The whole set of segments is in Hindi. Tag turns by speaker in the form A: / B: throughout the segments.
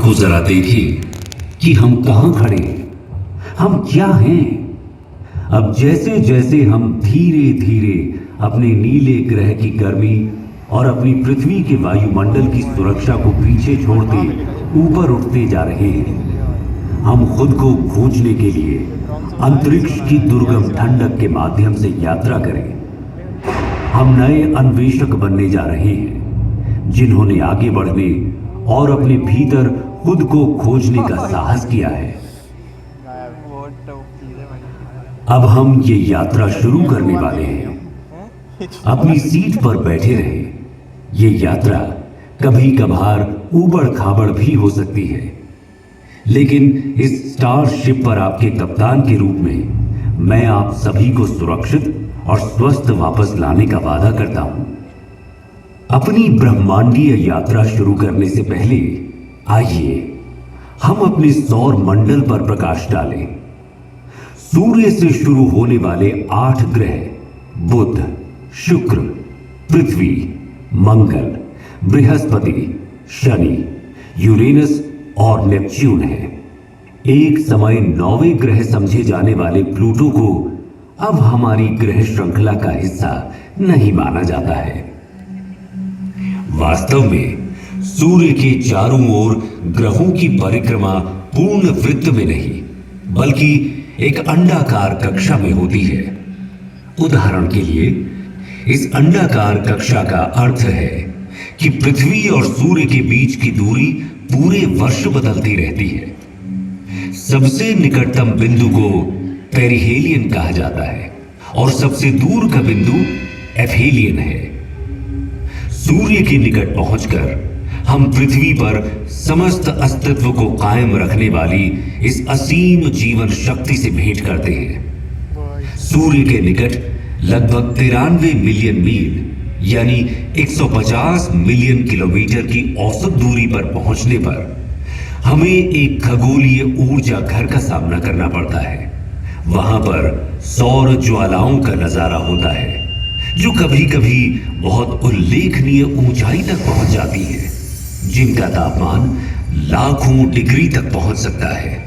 A: को जरा देखिए कि हम कहां खड़े हैं, हम क्या हैं। अब जैसे जैसे हम धीरे धीरे अपने नीले ग्रह की गर्मी और अपनी पृथ्वी के वायुमंडल की सुरक्षा को पीछे छोड़ते ऊपर उठते जा रहे हैं, हम खुद को खोजने के लिए अंतरिक्ष की दुर्गम ठंडक के माध्यम से यात्रा करें। हम नए अन्वेषक बनने जा रहे हैं, जिन्होंने आगे बढ़ने और अपने भीतर खुद को खोजने का साहस किया है। अब हम ये यात्रा शुरू करने वाले हैं। अपनी सीट पर बैठे रहे। ये यात्रा कभी कभार ऊबड़ खाबड़ भी हो सकती है, लेकिन इस स्टारशिप पर आपके कप्तान के रूप में मैं आप सभी को सुरक्षित और स्वस्थ वापस लाने का वादा करता हूं। अपनी ब्रह्मांडीय यात्रा शुरू करने से पहले आइए हम अपने सौर मंडल पर प्रकाश डालें। सूर्य से शुरू होने वाले 8 ग्रह बुध, शुक्र, पृथ्वी, मंगल, बृहस्पति, शनि, यूरेनस और नेपच्यून है। एक समय 9वें ग्रह समझे जाने वाले प्लूटो को अब हमारी ग्रह श्रृंखला का हिस्सा नहीं माना जाता है। वास्तव में सूर्य के चारों ओर ग्रहों की परिक्रमा पूर्ण वृत्त में नहीं, बल्कि एक अंडाकार कक्षा में होती है। उदाहरण के लिए, इस अंडाकार कक्षा का अर्थ है कि पृथ्वी और सूर्य के बीच की दूरी पूरे वर्ष बदलती रहती है। सबसे निकटतम बिंदु को पेरिहेलियन कहा जाता है और सबसे दूर का बिंदु एफेलियन है। सूर्य के निकट पहुंचकर हम पृथ्वी पर समस्त अस्तित्व को कायम रखने वाली इस असीम जीवन शक्ति से भेंट करते हैं। सूर्य के निकट लगभग 93 मिलियन मील यानी 150 मिलियन किलोमीटर की औसत दूरी पर पहुंचने पर हमें एक खगोलीय ऊर्जा घर का सामना करना पड़ता है। वहां पर सौर ज्वालाओं का नजारा होता है, जो कभी कभी बहुत उल्लेखनीय ऊंचाई तक पहुंच जाती है, जिनका तापमान लाखों डिग्री तक पहुंच सकता है।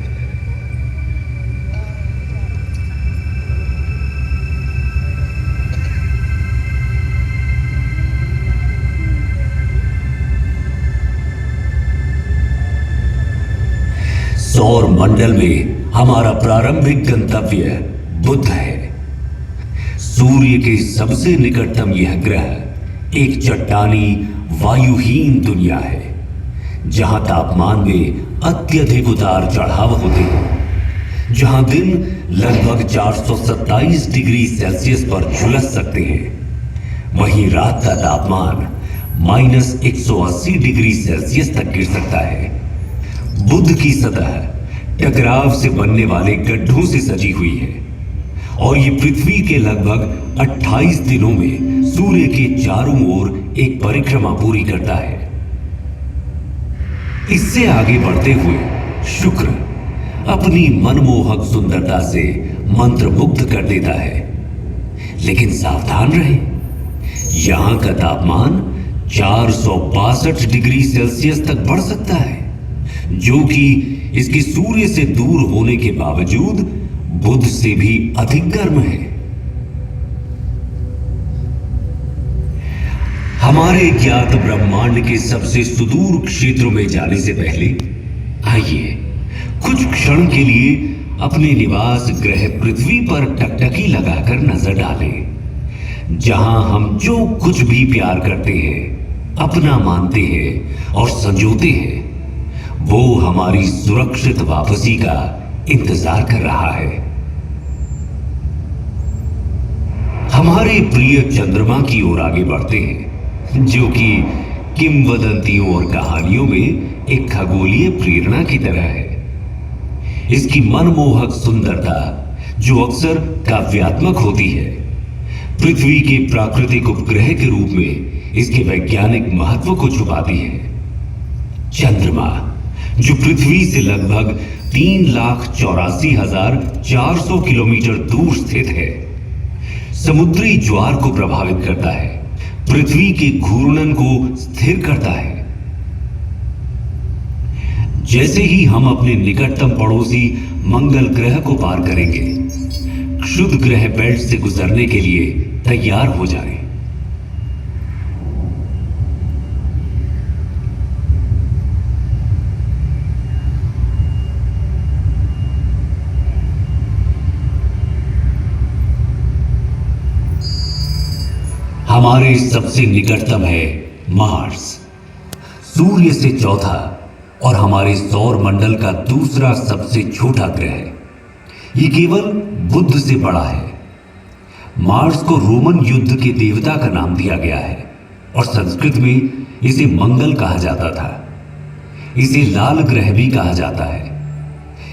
A: सौर मंडल में हमारा प्रारंभिक गंतव्य बुध है। सूर्य के सबसे निकटतम यह ग्रह एक चट्टानी वायुहीन दुनिया है, जहां तापमान में अत्यधिक उतार चढ़ाव होते हैं, जहां दिन लगभग 427 डिग्री सेल्सियस पर झुलस सकते हैं, वहीं रात का तापमान -180 डिग्री सेल्सियस तक गिर सकता है। बुध की सतह टकराव से बनने वाले गड्ढों से सजी हुई है और ये पृथ्वी के लगभग 28 दिनों में सूर्य के चारों ओर एक परिक्रमा पूरी करता है। इससे आगे बढ़ते हुए शुक्र अपनी मनमोहक सुंदरता से मंत्रमुग्ध कर देता है, लेकिन सावधान रहें, यहां का तापमान 462 डिग्री सेल्सियस तक बढ़ सकता है, जो कि इसके सूर्य से दूर होने के बावजूद बुध से भी अधिक गर्म है। हमारे ज्ञात ब्रह्मांड के सबसे सुदूर क्षेत्रों में जाने से पहले आइए कुछ क्षण के लिए अपने निवास ग्रह पृथ्वी पर टकटकी लगाकर नजर डालें, जहां हम जो कुछ भी प्यार करते हैं, अपना मानते हैं और संजोते हैं, वो हमारी सुरक्षित वापसी का इंतजार कर रहा है। हमारे प्रिय चंद्रमा की ओर आगे बढ़ते हैं, जो कि किंवदंतियों और कहानियों में एक खगोलीय प्रेरणा की तरह है। इसकी मनमोहक सुंदरता, जो अक्सर काव्यात्मक होती है, पृथ्वी के प्राकृतिक उपग्रह के रूप में इसके वैज्ञानिक महत्व को छुपाती है। चंद्रमा, जो पृथ्वी से लगभग 3,84,400 किलोमीटर दूर स्थित है, समुद्री ज्वार को प्रभावित करता है, पृथ्वी के घूर्णन को स्थिर करता है। जैसे ही हम अपने निकटतम पड़ोसी मंगल ग्रह को पार करेंगे, क्षुद्र ग्रह बेल्ट से गुजरने के लिए तैयार हो जाएं। हमारे सबसे निकटतम है मार्स, सूर्य से चौथा और हमारे सौर मंडल का दूसरा सबसे छोटा ग्रह। ये केवल बुध से बड़ा है। मार्स को रोमन युद्ध के देवता का नाम दिया गया है और संस्कृत में इसे मंगल कहा जाता था। इसे लाल ग्रह भी कहा जाता है।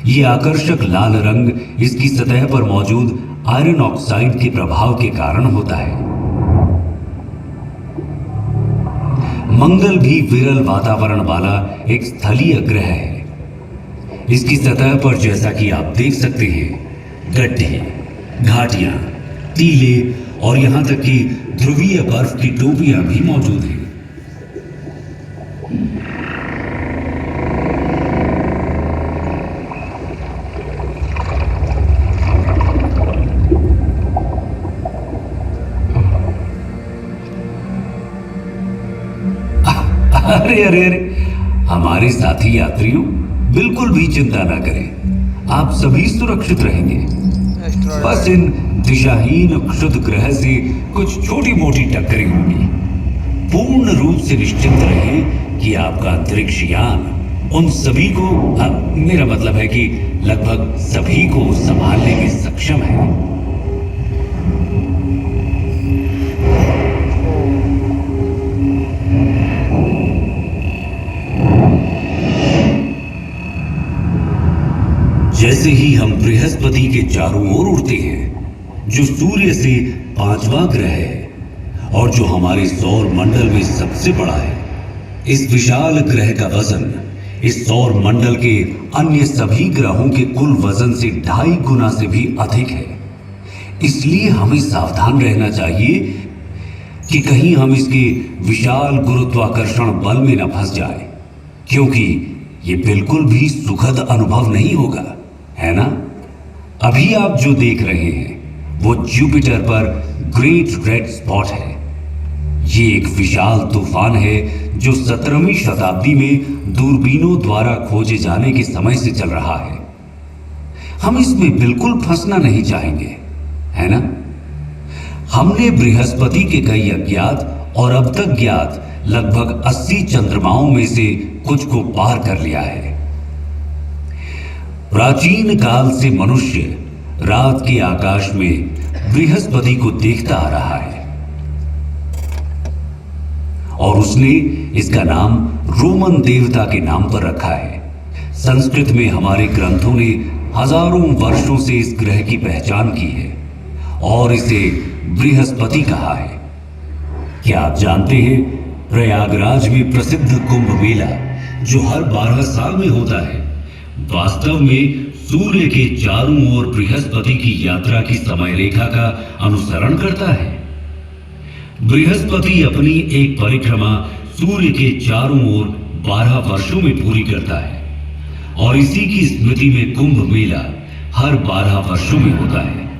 A: ये आकर्षक लाल रंग इसकी सतह पर मौजूद आयरन ऑक्साइड के प्रभाव के कारण होता है। मंगल भी विरल वातावरण वाला एक स्थलीय ग्रह है। इसकी सतह पर जैसा कि आप देख सकते हैं, गड्ढे, घाटियां, टीले और यहां तक कि ध्रुवीय बर्फ की टोपियां भी मौजूद हैं। अरे अरे अरे, हमारे साथी यात्रियों, बिल्कुल भी चिंता ना करें, आप सभी सुरक्षित रहेंगे। बस इन दिशाहीन क्षुद्र ग्रह से कुछ छोटी मोटी टक्करें होंगी। पूर्ण रूप से निश्चिंत रहें कि आपका अंतरिक्ष यान उन सभी को, मेरा मतलब है कि लगभग सभी को संभालने में सक्षम है। जैसे ही हम बृहस्पति के चारों ओर उड़ते हैं, जो सूर्य से पांचवा ग्रह है और जो हमारे सौर मंडल में सबसे बड़ा है, इस विशाल ग्रह का वजन इस सौर मंडल के अन्य सभी ग्रहों के कुल वजन से 2.5 गुना से भी अधिक है। इसलिए हमें सावधान रहना चाहिए कि कहीं हम इसके विशाल गुरुत्वाकर्षण बल में न फंस जाए, क्योंकि ये बिल्कुल भी सुखद अनुभव नहीं होगा, है ना? अभी आप जो देख रहे हैं वो जुपिटर पर ग्रेट रेड स्पॉट है। ये एक विशाल तूफान है जो 17वीं शताब्दी में दूरबीनों द्वारा खोजे जाने के समय से चल रहा है। हम इसमें बिल्कुल फंसना नहीं चाहेंगे, है ना? हमने बृहस्पति के कई अज्ञात और अब तक ज्ञात लगभग 80 चंद्रमाओं में से कुछ को पार कर लिया है। प्राचीन काल से मनुष्य रात के आकाश में बृहस्पति को देखता आ रहा है और उसने इसका नाम रोमन देवता के नाम पर रखा है। संस्कृत में हमारे ग्रंथों ने हजारों वर्षों से इस ग्रह की पहचान की है और इसे बृहस्पति कहा है। क्या आप जानते हैं, प्रयागराज में प्रसिद्ध कुंभ मेला जो हर 12 साल में होता है, वास्तव में सूर्य के चारों ओर बृहस्पति की यात्रा की समय रेखा का अनुसरण करता है। बृहस्पति अपनी एक परिक्रमा सूर्य के चारों ओर 12 वर्षों में पूरी करता है और इसी की स्मृति में कुंभ मेला हर 12 वर्षों में होता है।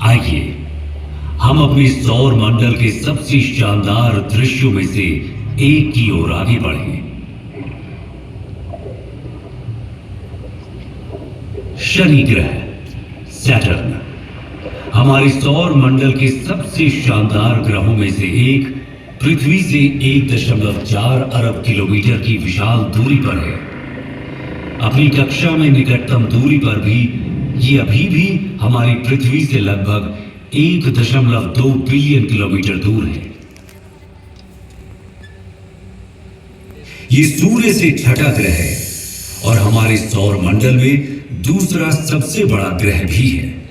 A: आइए हम अपने सौर मंडल के सबसे शानदार दृश्यों में से एक की ओर आगे बढ़ें। शनि ग्रह, सैटर्न, हमारे सौर मंडल के सबसे शानदार ग्रहों में से एक, पृथ्वी से 1.4 अरब किलोमीटर की विशाल दूरी पर है। अपनी कक्षा में निकटतम दूरी पर भी ये अभी भी हमारी पृथ्वी से लगभग 1.2 बिलियन किलोमीटर दूर है। ये सूर्य से छठा ग्रह है और हमारे सौर मंडल में दूसरा सबसे बड़ा ग्रह भी है।